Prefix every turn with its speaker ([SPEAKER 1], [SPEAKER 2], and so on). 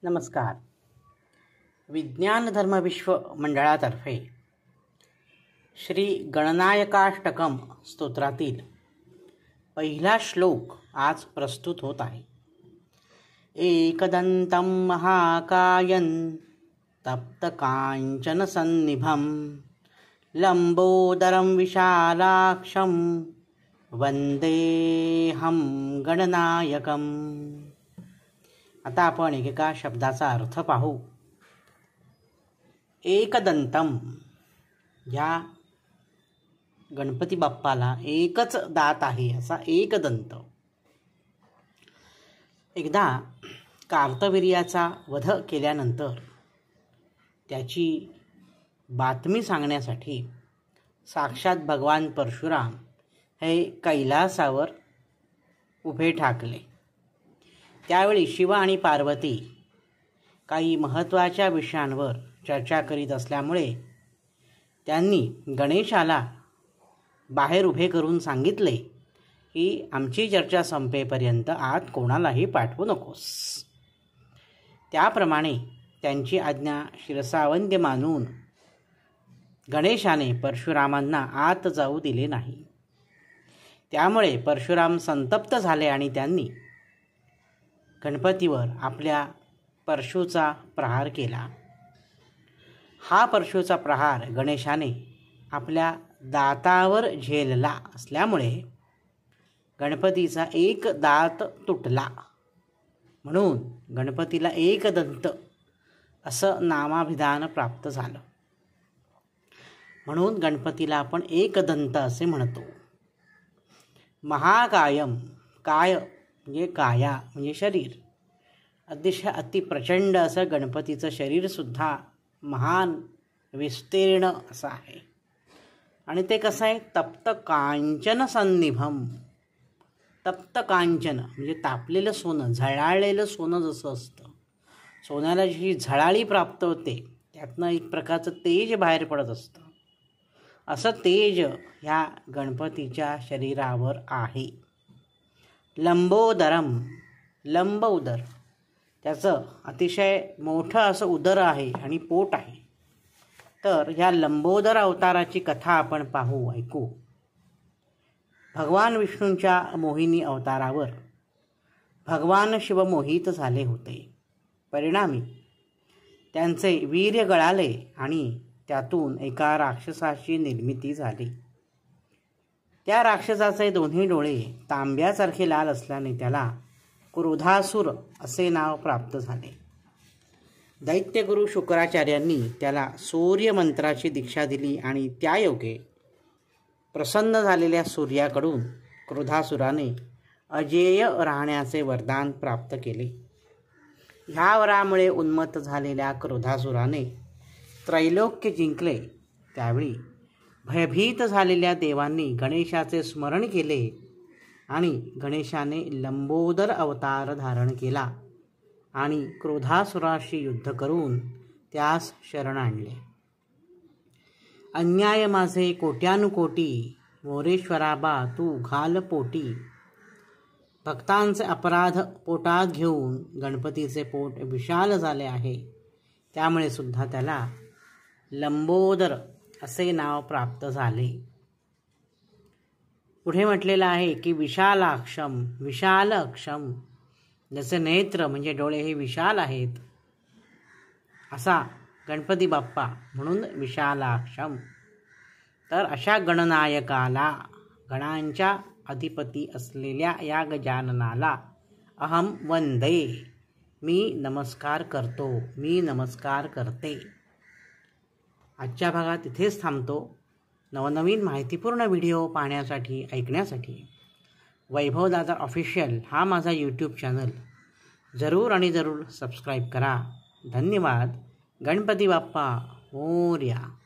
[SPEAKER 1] नमस्कार. विज्ञान धर्म विश्व मंडळातर्फे श्री गणनायकाष्टकम स्तोत्रातील पहिला श्लोक आज प्रस्तुत होत आहे. एकदंतं महाकायं तप्तकांचन सन्निभं लंबोदरं विशालाक्षं वंदेहं गणनायकम्. आता आपण एकेका शब्दाचा अर्थ पाहू. एकदंतम, या गणपती बाप्पाला एकच दात आहे असा एकदंत. एकदा कार्तवीर्याचा वध केल्यानंतर त्याची बातमी सांगण्यासाठी साक्षात भगवान परशुराम हे कैलासावर उभे ठाकले. त्यावेळी शिव आणि पार्वती काही महत्त्वाच्या विषयांवर चर्चा करीत असल्यामुळे त्यांनी गणेशाला बाहेर उभे करून सांगितले की आमची चर्चा संपेपर्यंत आत कोणालाही पाठवू नकोस. त्याप्रमाणे त्यांची आज्ञा शिरसावंद्य मानून गणेशाने परशुरामांना आत जाऊ दिले नाही. त्यामुळे परशुराम संतप्त झाले आणि त्यांनी गणपतीवर आपल्या परशूचा प्रहार केला. हा परशूचा प्रहार गणेशाने आपल्या दातावर झेलला असल्यामुळे गणपतीचा एक दात तुटला. म्हणून गणपतीला एकदंत असं नामाभिधान प्राप्त झालं. म्हणून गणपतीला आपण एकदंत असे म्हणतो. महाकायम, काय म्हणजे काया म्हणजे शरीर. अतिशय अतिप्रचंड असं गणपतीचं शरीरसुद्धा महान विस्तीर्ण असं आहे. आणि ते कसं आहे? तप्त कांचन सन्निभम. तप्त कांचन म्हणजे तापलेलं सोनं, झळाळलेलं सोनं जसं असतं, सोन्याला जी झळाळी प्राप्त होते त्यातनं एक प्रकारचं तेज बाहेर पडत असतं, असं तेज ह्या गणपतीच्या शरीरावर आहे. लंबोदरम, लंब उदर, त्याचं अतिशय मोठं असं उदर आहे आणि पोट आहे. तर ह्या लंबोदर अवताराची कथा आपण पाहू, ऐकू. भगवान विष्णूंच्या मोहिनी अवतारावर भगवान शिव मोहित झाले होते. परिणामी त्यांचे वीर्य गळाले आणि त्यातून एका राक्षसाची निर्मिती झाली. त्या राक्षसाचे दोन्ही डोळे तांब्यासारखे लाल असल्याने त्याला क्रोधासुर असे नाव प्राप्त झाले. दैत्यगुरु शुक्राचार्यांनी त्याला सूर्य मंत्राची दीक्षा दिली आणि त्यायोगे प्रसन्न झालेल्या सूर्याकडून क्रोधासुराने अजेय राहण्याचे वरदान प्राप्त केले. ह्या वरामुळे उन्मत्त झालेल्या क्रोधासुराने त्रैलोक्य जिंकले. त्यावेळी भयभीत झालेल्या देवांनी गणेशाचे स्मरण केले आणि गणेशाने लंबोदर अवतार धारण केला आणि क्रोधासुराशी युद्ध करून त्यास शरण आणले. अन्याय माझे कोट्यानुकोटी, मोरेश्वराबा तू घाल पोटी. भक्तांचे अपराध पोटात घेऊन गणपतीचे पोट विशाल झाले आहे. त्यामुळे सुद्धा त्याला लंबोदर असे नाव प्राप्त झाले. पुढे म्हटलेलं आहे की विशालाक्षम, विशाल अक्षम, जसे नेत्र म्हणजे डोळे हे विशाल आहेत असा गणपती बाप्पा, म्हणून विशालाक्षम. तर अशा गणनायकाला, गणांच्या अधिपती असलेल्या या गजाननाला अहम वंदे, मी नमस्कार करतो, मी नमस्कार करते. आजच्या भागात इथेच थांबतो. नवनवीन माहितीपूर्ण व्हिडिओ पाहण्यासाठी, ऐकण्यासाठी वैभवदादा ऑफिशियल हा माझा यूट्यूब चॅनल जरूर आणि जरूर सबस्क्राईब करा. धन्यवाद. गणपती बाप्पा मोरया.